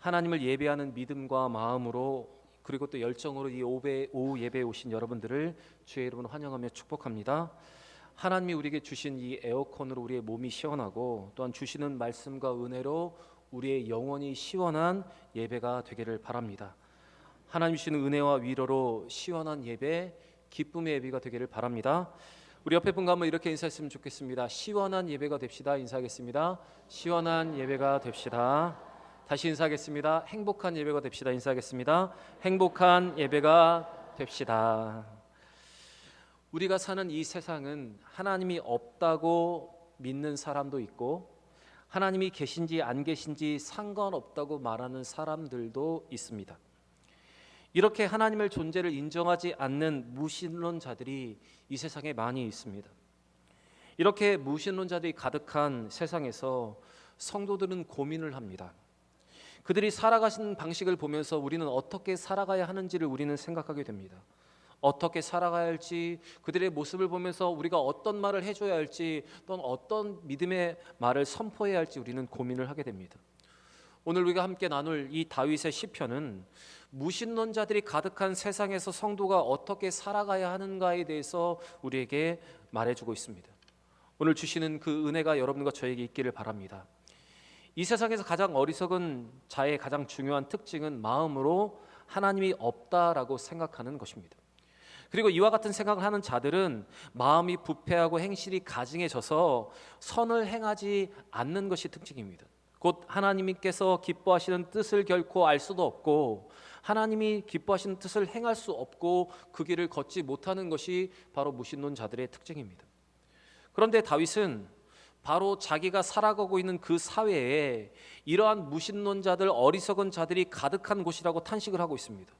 하나님을 예배하는 믿음과 마음으로 그리고 또 열정으로 이 오후 예배에 오신 여러분들을 주의 이름으로 환영하며 축복합니다. 하나님이 우리에게 주신 이 에어컨으로 우리의 몸이 시원하고 또한 주시는 말씀과 은혜로 우리의 영혼이 시원한 예배가 되기를 바랍니다. 하나님 주시는 은혜와 위로로 시원한 예배, 기쁨의 예배가 되기를 바랍니다. 우리 옆에 분과 한번 이렇게 인사했으면 좋겠습니다. 시원한 예배가 됩시다. 인사하겠습니다. 시원한 예배가 됩시다. 다시 인사하겠습니다. 행복한 예배가 됩시다. 인사하겠습니다. 행복한 예배가 됩시다. 우리가 사는 이 세상은 하나님이 없다고 믿는 사람도 있고 하나님이 계신지 안 계신지 상관없다고 말하는 사람들도 있습니다. 이렇게 하나님의 존재를 인정하지 않는 무신론자들이 이 세상에 많이 있습니다. 이렇게 무신론자들이 가득한 세상에서 성도들은 고민을 합니다. 그들이 살아가시는 방식을 보면서 우리는 어떻게 살아가야 하는지를 우리는 생각하게 됩니다. 어떻게 살아가야 할지, 그들의 모습을 보면서 우리가 어떤 말을 해줘야 할지, 또는 어떤 믿음의 말을 선포해야 할지 우리는 고민을 하게 됩니다. 오늘 우리가 함께 나눌 이 다윗의 시편은 무신론자들이 가득한 세상에서 성도가 어떻게 살아가야 하는가에 대해서 우리에게 말해주고 있습니다. 오늘 주시는 그 은혜가 여러분과 저에게 있기를 바랍니다. 이 세상에서 가장 어리석은 자의 가장 중요한 특징은 마음으로 하나님이 없다라고 생각하는 것입니다. 그리고 이와 같은 생각을 하는 자들은 마음이 부패하고 행실이 가증해져서 선을 행하지 않는 것이 특징입니다. 곧 하나님께서 기뻐하시는 뜻을 결코 알 수도 없고 하나님이 기뻐하시는 뜻을 행할 수 없고 그 길을 걷지 못하는 것이 바로 무신론자들의 특징입니다. 그런데 다윗은 바로 자기가 살아가고 있는 그 사회에 이러한 무신론자들, 어리석은 자들이 가득한 곳이라고 탄식을 하고 있습니다.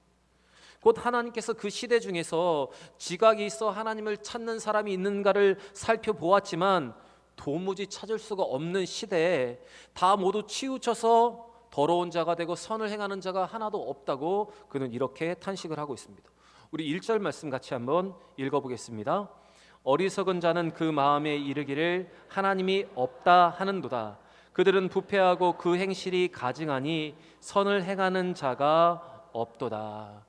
곧 하나님께서 그 시대 중에서 지각이 있어 하나님을 찾는 사람이 있는가를 살펴보았지만 도무지 찾을 수가 없는 시대에 다 모두 치우쳐서 더러운 자가 되고 선을 행하는 자가 하나도 없다고 그는 이렇게 탄식을 하고 있습니다. 우리 1절 말씀 같이 한번 읽어보겠습니다. 어리석은 자는 그 마음에 이르기를 하나님이 없다 하는도다. 그들은 부패하고 그 행실이 가증하니 선을 행하는 자가 없도다.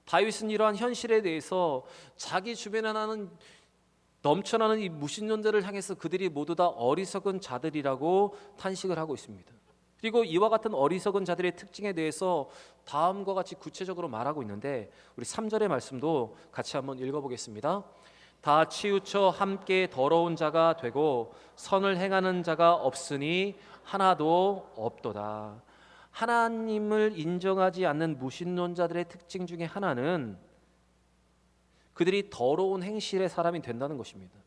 다윗은 이러한 현실에 대해서 자기 주변에 나는 넘쳐나는 이 무신론자를 향해서 그들이 모두 다 어리석은 자들이라고 탄식을 하고 있습니다. 그리고 이와 같은 어리석은 자들의 특징에 대해서 다음과 같이 구체적으로 말하고 있는데 우리 3절의 말씀도 같이 한번 읽어보겠습니다. 다 치우쳐 함께 더러운 자가 되고 선을 행하는 자가 없으니 하나도 없도다. 하나님을 인정하지 않는 무신론자들의 특징 중에 하나는 그들이 더러운 행실의 사람이 된다는 것입니다.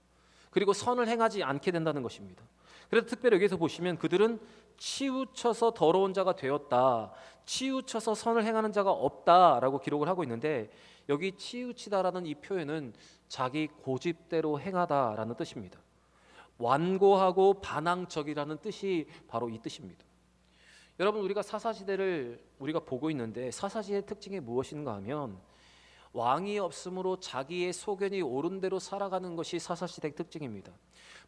그리고 선을 행하지 않게 된다는 것입니다. 그래서 특별히 여기서 보시면 그들은 치우쳐서 더러운 자가 되었다, 치우쳐서 선을 행하는 자가 없다라고 기록을 하고 있는데 여기 치우치다라는 이 표현은 자기 고집대로 행하다라는 뜻입니다. 완고하고 반항적이라는 뜻이 바로 이 뜻입니다. 여러분, 우리가 사사시대를 우리가 보고 있는데 사사시대의 특징이 무엇인가 하면 왕이 없으므로 자기의 소견이 옳은 대로 살아가는 것이 사사시대의 특징입니다.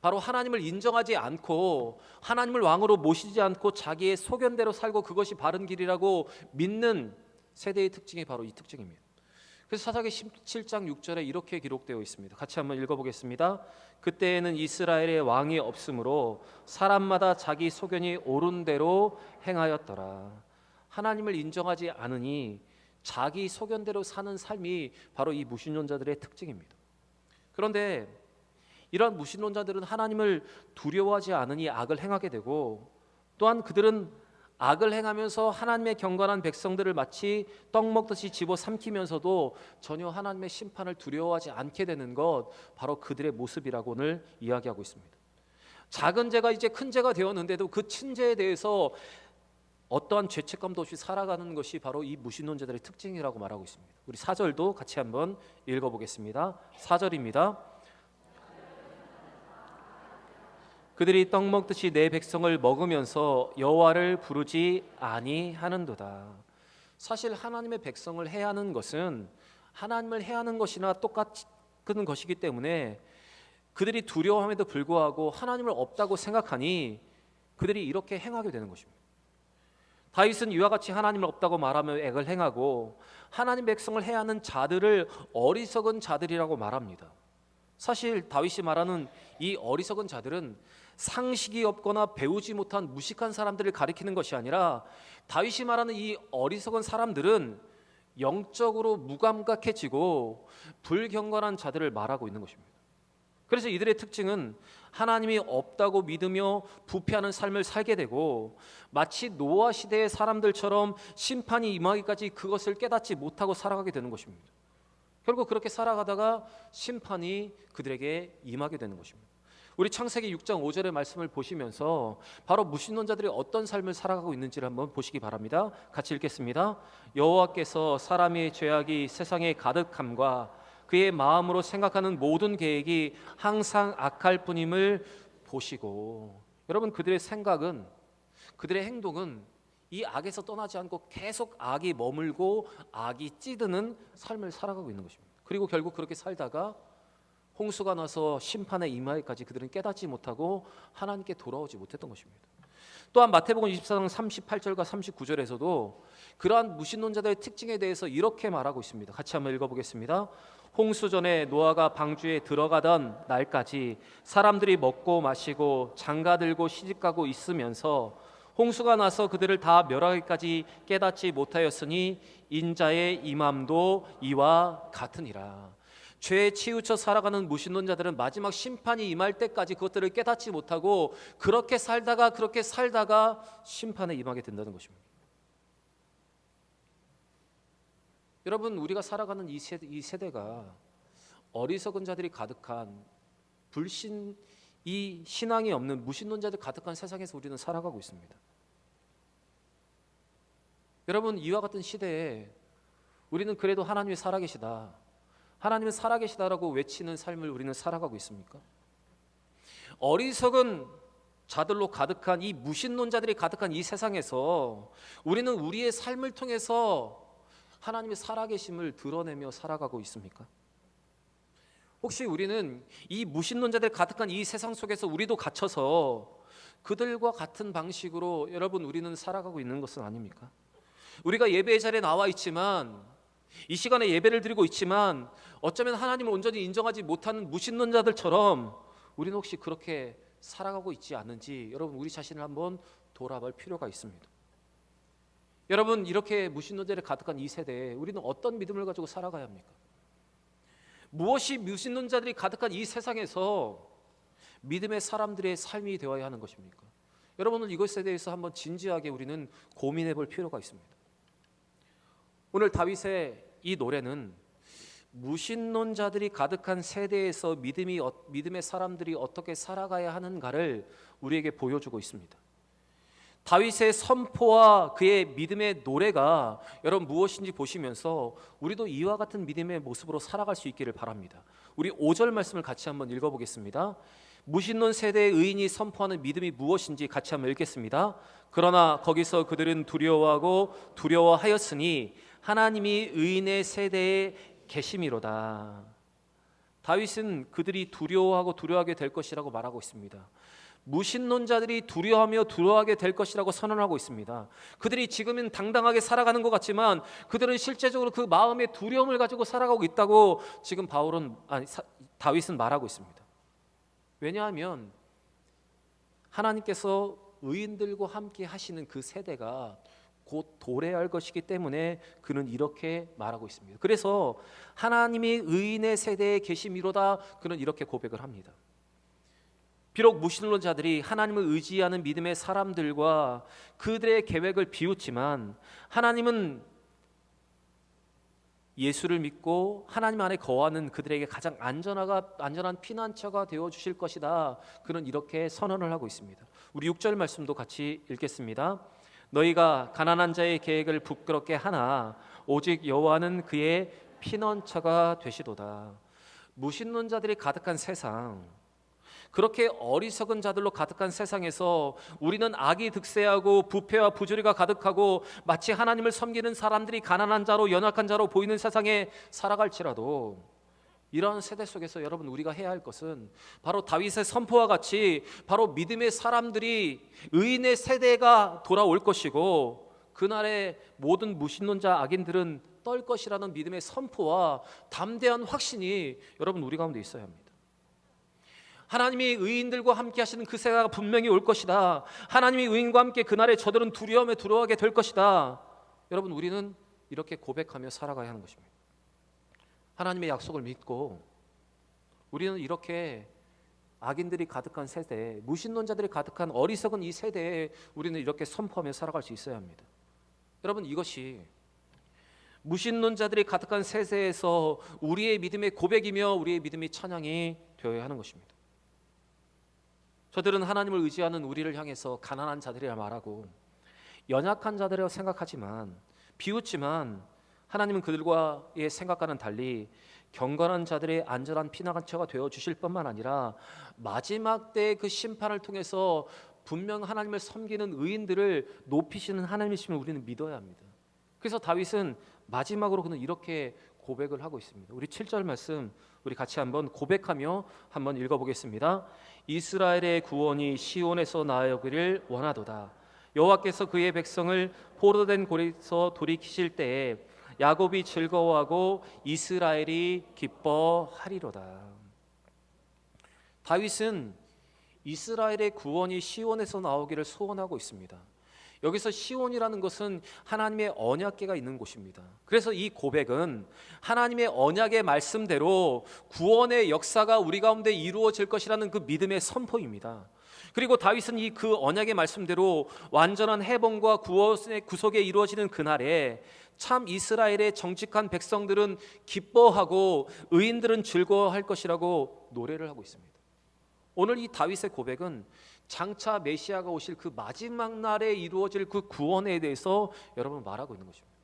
바로 하나님을 인정하지 않고 하나님을 왕으로 모시지 않고 자기의 소견대로 살고 그것이 바른 길이라고 믿는 세대의 특징이 바로 이 특징입니다. 그래서 사사기 17장 6절에 이렇게 기록되어 있습니다. 같이 한번 읽어보겠습니다. 그때에는 이스라엘의 왕이 없으므로 사람마다 자기 소견이 옳은 대로 행하였더라. 하나님을 인정하지 않으니 자기 소견대로 사는 삶이 바로 이 무신론자들의 특징입니다. 그런데 이러한 무신론자들은 하나님을 두려워하지 않으니 악을 행하게 되고 또한 그들은 악을 행하면서 하나님의 경건한 백성들을 마치 떡 먹듯이 집어삼키면서도 전혀 하나님의 심판을 두려워하지 않게 되는 것, 바로 그들의 모습이라고 오늘 이야기하고 있습니다. 작은 죄가 이제 큰 죄가 되었는데도 그 큰 죄에 대해서 어떠한 죄책감도 없이 살아가는 것이 바로 이 무신론자들의 특징이라고 말하고 있습니다. 우리 4절도 같이 한번 읽어보겠습니다. 4절입니다. 그들이 떡 먹듯이 내 백성을 먹으면서 여호와를 부르지 아니하는도다. 사실 하나님의 백성을 해야 하는 것은 하나님을 해야 하는 것이나 똑같은 것이기 때문에 그들이 두려워함에도 불구하고 하나님을 없다고 생각하니 그들이 이렇게 행하게 되는 것입니다. 다윗은 이와 같이 하나님을 없다고 말하며 액을 행하고 하나님 백성을 해하는 자들을 어리석은 자들이라고 말합니다. 사실 다윗이 말하는 이 어리석은 자들은 상식이 없거나 배우지 못한 무식한 사람들을 가리키는 것이 아니라, 다윗이 말하는 이 어리석은 사람들은 영적으로 무감각해지고 불경건한 자들을 말하고 있는 것입니다. 그래서 이들의 특징은 하나님이 없다고 믿으며 부패하는 삶을 살게 되고, 마치 노아 시대의 사람들처럼 심판이 임하기까지 그것을 깨닫지 못하고 살아가게 되는 것입니다. 결국 그렇게 살아가다가 심판이 그들에게 임하게 되는 것입니다. 우리 창세기 6장 5절의 말씀을 보시면서 바로 무신론자들이 어떤 삶을 살아가고 있는지를 한번 보시기 바랍니다. 같이 읽겠습니다. 여호와께서 사람의 죄악이 세상에 가득함과 그의 마음으로 생각하는 모든 계획이 항상 악할 뿐임을 보시고. 여러분, 그들의 생각은, 그들의 행동은 이 악에서 떠나지 않고 계속 악이 머물고 악이 찌드는 삶을 살아가고 있는 것입니다. 그리고 결국 그렇게 살다가 홍수가 나서 심판의 임하기까지 그들은 깨닫지 못하고 하나님께 돌아오지 못했던 것입니다. 또한 마태복음 24장 38절과 39절에서도 그러한 무신론자들의 특징에 대해서 이렇게 말하고 있습니다. 같이 한번 읽어보겠습니다. 홍수 전에 노아가 방주에 들어가던 날까지 사람들이 먹고 마시고 장가들고 시집가고 있으면서 홍수가 나서 그들을 다 멸하기까지 깨닫지 못하였으니 인자의 임함도 이와 같으니라. 죄에 치우쳐 살아가는 무신론자들은 마지막 심판이 임할 때까지 그것들을 깨닫지 못하고 그렇게 살다가 심판에 임하게 된다는 것입니다. 여러분, 우리가 살아가는 이 세대가 어리석은 자들이 가득한 불신, 이 신앙이 없는 무신론자들 가득한 세상에서 우리는 살아가고 있습니다. 여러분, 이와 같은 시대에 우리는 그래도 하나님이 살아계시다, 하나님은 살아계시다라고 외치는 삶을 우리는 살아가고 있습니까? 어리석은 자들로 가득한 이 무신론자들이 가득한 이 세상에서 우리는 우리의 삶을 통해서 하나님의 살아계심을 드러내며 살아가고 있습니까? 혹시 우리는 이 무신론자들 가득한 이 세상 속에서 우리도 갇혀서 그들과 같은 방식으로 여러분 우리는 살아가고 있는 것은 아닙니까? 우리가 예배의 자리에 나와 있지만, 이 시간에 예배를 드리고 있지만 어쩌면 하나님을 온전히 인정하지 못하는 무신론자들처럼 우리는 혹시 그렇게 살아가고 있지 않는지 여러분 우리 자신을 한번 돌아볼 필요가 있습니다. 여러분, 이렇게 무신론자들이 가득한 이 세대에 우리는 어떤 믿음을 가지고 살아가야 합니까? 무엇이 무신론자들이 가득한 이 세상에서 믿음의 사람들의 삶이 되어야 하는 것입니까? 여러분, 오늘 이것에 대해서 한번 진지하게 우리는 고민해 볼 필요가 있습니다. 오늘 다윗의 이 노래는 무신론자들이 가득한 세대에서 믿음의 사람들이 어떻게 살아가야 하는가를 우리에게 보여주고 있습니다. 다윗의 선포와 그의 믿음의 노래가 여러분 무엇인지 보시면서 우리도 이와 같은 믿음의 모습으로 살아갈 수 있기를 바랍니다. 우리 5절 말씀을 같이 한번 읽어보겠습니다. 무신론 세대의 의인이 선포하는 믿음이 무엇인지 같이 한번 읽겠습니다. 그러나 거기서 그들은 두려워하고 두려워하였으니 하나님이 의인의 세대에 계심이로다. 다윗은 그들이 두려워하고 두려워하게 될 것이라고 말하고 있습니다. 무신론자들이 두려워하며 두려워하게 될 것이라고 선언하고 있습니다. 그들이 지금은 당당하게 살아가는 것 같지만 그들은 실제적으로 그 마음의 두려움을 가지고 살아가고 있다고 지금 다윗은 말하고 있습니다. 왜냐하면 하나님께서 의인들과 함께 하시는 그 세대가 곧 도래할 것이기 때문에 그는 이렇게 말하고 있습니다. 그래서 하나님이 의인의 세대에 계심이로다, 그는 이렇게 고백을 합니다. 비록 무신론자들이 하나님을 의지하는 믿음의 사람들과 그들의 계획을 비웃지만 하나님은 예수를 믿고 하나님 안에 거하는 그들에게 가장 안전한 피난처가 되어주실 것이다, 그는 이렇게 선언을 하고 있습니다. 우리 6절 말씀도 같이 읽겠습니다. 너희가 가난한 자의 계획을 부끄럽게 하나 오직 여호와는 그의 피난처가 되시도다. 무신론자들이 가득한 세상, 그렇게 어리석은 자들로 가득한 세상에서 우리는 악이 득세하고 부패와 부조리가 가득하고 마치 하나님을 섬기는 사람들이 가난한 자로 연약한 자로 보이는 세상에 살아갈지라도 이러한 세대 속에서 여러분 우리가 해야 할 것은 바로 다윗의 선포와 같이 바로 믿음의 사람들이 의인의 세대가 돌아올 것이고 그날의 모든 무신론자 악인들은 떨 것이라는 믿음의 선포와 담대한 확신이 여러분 우리 가운데 있어야 합니다. 하나님이 의인들과 함께 하시는 그 세가 분명히 올 것이다. 하나님이 의인과 함께 그날에 저들은 두려움에 들어가게 될 것이다. 여러분 우리는 이렇게 고백하며 살아가야 하는 것입니다. 하나님의 약속을 믿고 우리는 이렇게 악인들이 가득한 세대, 무신론자들이 가득한 어리석은 이 세대에 우리는 이렇게 선포하며 살아갈 수 있어야 합니다. 여러분 이것이 무신론자들이 가득한 세대에서 우리의 믿음의 고백이며 우리의 믿음의 찬양이 되어야 하는 것입니다. 저들은 하나님을 의지하는 우리를 향해서 가난한 자들이라 말하고 연약한 자들이라고 생각하지만 비웃지만 하나님은 그들과의 생각과는 달리 경건한 자들의 안전한 피난처가 되어 주실 뿐만 아니라 마지막 때의 그 심판을 통해서 분명 하나님을 섬기는 의인들을 높이시는 하나님이심을 우리는 믿어야 합니다. 그래서 다윗은 마지막으로 그는 이렇게 고백을 하고 있습니다. 우리 7절 말씀 우리 같이 한번 고백하며 한번 읽어보겠습니다. 이스라엘의 구원이 시온에서 나아오기를 원하도다. 여호와께서 그의 백성을 포로된 고리에서 돌이키실 때에 야곱이 즐거워하고 이스라엘이 기뻐하리로다. 다윗은 이스라엘의 구원이 시온에서 나오기를 소원하고 있습니다. 여기서 시온이라는 것은 하나님의 언약궤가 있는 곳입니다. 그래서 이 고백은 하나님의 언약의 말씀대로 구원의 역사가 우리 가운데 이루어질 것이라는 그 믿음의 선포입니다. 그리고 다윗은 이 그 언약의 말씀대로 완전한 해방과 구원의 구속에 이루어지는 그날에 참 이스라엘의 정직한 백성들은 기뻐하고 의인들은 즐거워할 것이라고 노래를 하고 있습니다. 오늘 이 다윗의 고백은 장차 메시아가 오실 그 마지막 날에 이루어질 그 구원에 대해서 여러분 말하고 있는 것입니다.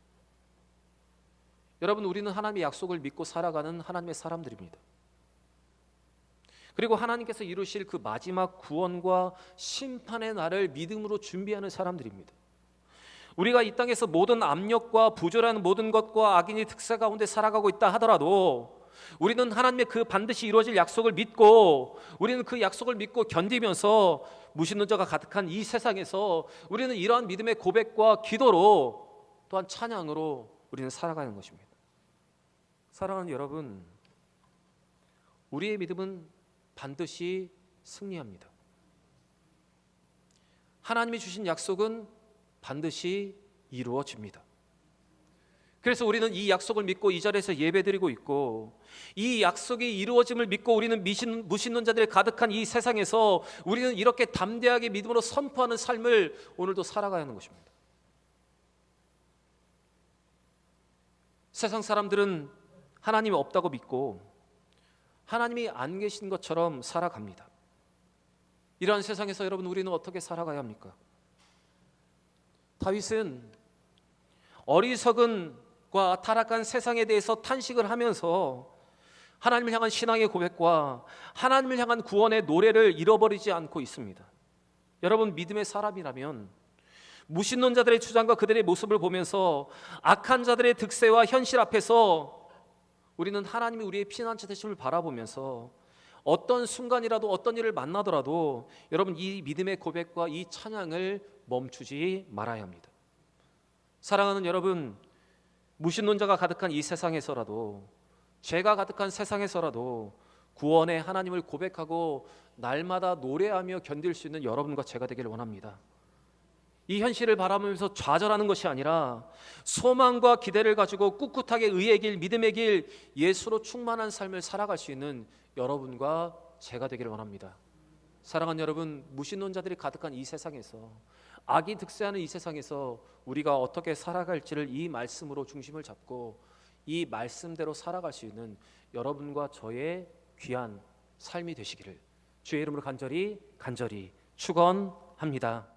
여러분 우리는 하나님의 약속을 믿고 살아가는 하나님의 사람들입니다. 그리고 하나님께서 이루실 그 마지막 구원과 심판의 날을 믿음으로 준비하는 사람들입니다. 우리가 이 땅에서 모든 압력과 부조라는 모든 것과 악인의 특사 가운데 살아가고 있다 하더라도 우리는 하나님의 그 반드시 이루어질 약속을 믿고 우리는 그 약속을 믿고 견디면서 무신론자가 가득한 이 세상에서 우리는 이러한 믿음의 고백과 기도로 또한 찬양으로 우리는 살아가는 것입니다. 사랑하는 여러분, 우리의 믿음은 반드시 승리합니다. 하나님이 주신 약속은 반드시 이루어집니다. 그래서 우리는 이 약속을 믿고 이 자리에서 예배드리고 있고 이 약속이 이루어짐을 믿고 우리는 무신론자들이 가득한 이 세상에서 우리는 이렇게 담대하게 믿음으로 선포하는 삶을 오늘도 살아가야 하는 것입니다. 세상 사람들은 하나님이 없다고 믿고 하나님이 안 계신 것처럼 살아갑니다. 이러한 세상에서 여러분 우리는 어떻게 살아가야 합니까? 다윗은 어리석은과 타락한 세상에 대해서 탄식을 하면서 하나님을 향한 신앙의 고백과 하나님을 향한 구원의 노래를 잃어버리지 않고 있습니다. 여러분 믿음의 사람이라면 무신론자들의 주장과 그들의 모습을 보면서 악한 자들의 득세와 현실 앞에서 우리는 하나님이 우리의 피난처 되심을 바라보면서 어떤 순간이라도 어떤 일을 만나더라도 여러분 이 믿음의 고백과 이 찬양을 멈추지 말아야 합니다. 사랑하는 여러분, 무신론자가 가득한 이 세상에서라도 죄가 가득한 세상에서라도 구원의 하나님을 고백하고 날마다 노래하며 견딜 수 있는 여러분과 제가 되기를 원합니다. 이 현실을 바라보면서 좌절하는 것이 아니라 소망과 기대를 가지고 꿋꿋하게 의의 길, 믿음의 길, 예수로 충만한 삶을 살아갈 수 있는 여러분과 제가 되기를 원합니다. 사랑하는 여러분, 무신론자들이 가득한 이 세상에서 악이 득세하는 이 세상에서 우리가 어떻게 살아갈지를 이 말씀으로 중심을 잡고 이 말씀대로 살아갈 수 있는 여러분과 저의 귀한 삶이 되시기를 주의 이름으로 간절히 축원합니다.